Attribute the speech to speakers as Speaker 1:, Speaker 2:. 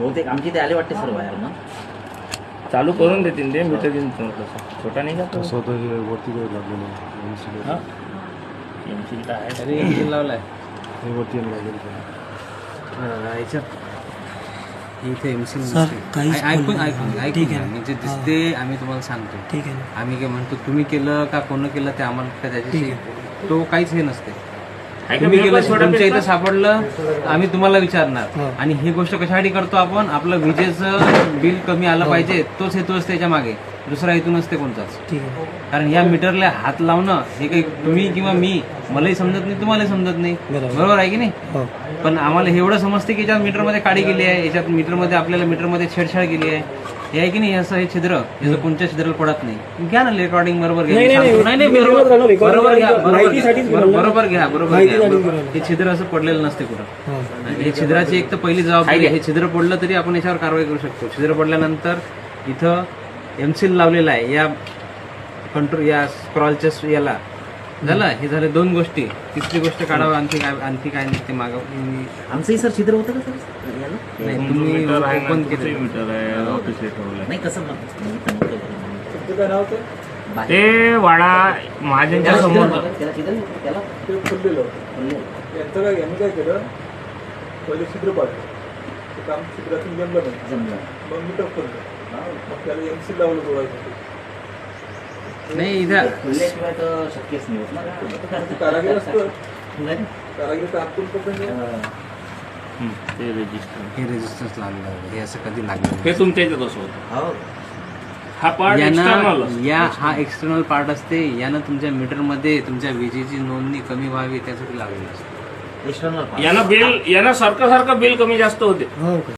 Speaker 1: बहुतेक आमची ते आले वाटते सर्व बाहेर ना.
Speaker 2: चालू करून देतील ते मीटर घेऊन तसं छोटा नाही का तो.
Speaker 3: स्वतः वरती काही लागलेलं
Speaker 2: हां एमसील तर आहे.
Speaker 4: तरी एमसील लावलाय
Speaker 3: हे वरती लागेल
Speaker 4: याच्यात इथे एमसील
Speaker 5: सर, काहीच
Speaker 4: ऐकून
Speaker 5: बोलू
Speaker 4: ऐकून
Speaker 5: नका.
Speaker 4: ऐकून
Speaker 5: ठीक
Speaker 4: घ्या.
Speaker 5: आहे.
Speaker 4: म्हणजे दिसते आम्ही तुम्हाला सांगतो.
Speaker 5: ठीक आहे ना.
Speaker 4: आम्ही काय म्हणतो तुम्ही केलं का कोण केलं ते आम्हाला काय त्याच्याशी तो काहीच हे नसते.
Speaker 2: आहे का
Speaker 4: तुम्ही
Speaker 2: बिल
Speaker 4: केलं
Speaker 2: छोटा
Speaker 4: तुमच्या
Speaker 2: बिल?
Speaker 4: इथं सापडलं आम्ही तुम्हाला विचारणार.
Speaker 5: हो.
Speaker 4: आणि ही गोष्ट कशासाठी करतो आपण आपलं विजेचं बिल कमी आलं पाहिजे तोच हेतू असते त्याच्या मागे. दुसरा हेतू नसते कोणताच.
Speaker 5: ठीक आहे.
Speaker 4: कारण या मीटरला हात लावणं हे काही तुम्ही किंवा मी मलाही समजत नाही तुम्हालाही समजत नाही. बरोबर आहे की नाही.
Speaker 5: हो.
Speaker 4: पण आम्हाला हे एवढं समजते की याच्यात मीटरमध्ये काडी गेली आहे याच्यात मीटरमध्ये आपल्याला मीटरमध्ये छेडछाड केली आहे. हे आहे की नाही असं हे छिद्र याचं कोणत्या छिद्राला पडत नाही. घ्या ना रेकॉर्डिंग बरोबर घ्या.
Speaker 5: नाही, नाही,
Speaker 4: सांगतो. नाही, नाही,
Speaker 5: मी
Speaker 4: बरोबर
Speaker 5: recording
Speaker 4: बरोबर घ्या
Speaker 5: माहितीसाठीच बोललो.
Speaker 4: बरोबर घ्या बरोबर
Speaker 5: माहितीसाठीच
Speaker 4: घ्या.
Speaker 5: बोललो.
Speaker 4: हे छिद्र असं पडलेलं नसते कुठं.
Speaker 5: हो.
Speaker 4: आणि हे छिद्राची एक तर पहिली जबाबदारी हे छिद्र पडलं तरी आपण याच्यावर कारवाई करू शकतो. छिद्र पडल्यानंतर इथं एमसील लावलेला आहे या कंट्रोल या स्क्रॉलच्या याला झालं. हे झाले दोन गोष्टी. तिसरी गोष्ट काढावं आणखी काय नसते मागं.
Speaker 1: आमचंही सर छिद्र होतं का सर याला?
Speaker 4: नाही
Speaker 2: तुमचं
Speaker 4: तुम्ही
Speaker 2: मीटर आहे ना,
Speaker 4: ओपन
Speaker 2: तुमचंही
Speaker 4: केलं.
Speaker 2: मीटर आहे ऑफिसला ठेवलं.
Speaker 1: नाही कसं
Speaker 2: ते वाडा महाजनच्या
Speaker 1: त्याला
Speaker 2: समोर.
Speaker 1: छिद्र नव्हतं. त्याला छिद्र नव्हतं. त्याला
Speaker 6: ते खुललेलं
Speaker 1: खुलले.
Speaker 6: यांचं काय यांनी काय केलं पहिले छिद्र पाडलं ते काम छिद्रातून जमलं नाही
Speaker 1: जमलं.
Speaker 6: मग मीटर खोललं मग त्याला एमसी लावलं जोडायसाठी
Speaker 4: नाही इथं
Speaker 1: खुलल्याशिवाय तर शक्यच नाही होत ना.
Speaker 6: ते कारागीर असतं
Speaker 1: नाही?
Speaker 6: कारागीर तर आतून पकडून
Speaker 2: ते रजिस्टर
Speaker 4: हे रेजिस्टन्स लागलं हे असं कधी लागलं
Speaker 2: हे तुमच्या इथं कसं होतं.
Speaker 1: हो.
Speaker 2: हा पार्ट एक्सटर्नल
Speaker 4: यानं हा एक्सटर्नल पार्ट असते. यानं तुमच्या मीटरमध्ये तुमच्या विजेची नोंदणी कमी व्हावी त्यासाठी लागलेलं असतं.
Speaker 1: एक्सटर्नल
Speaker 2: यानं बिल यानं सारखं बिल कमी जास्त होते.
Speaker 5: हो का.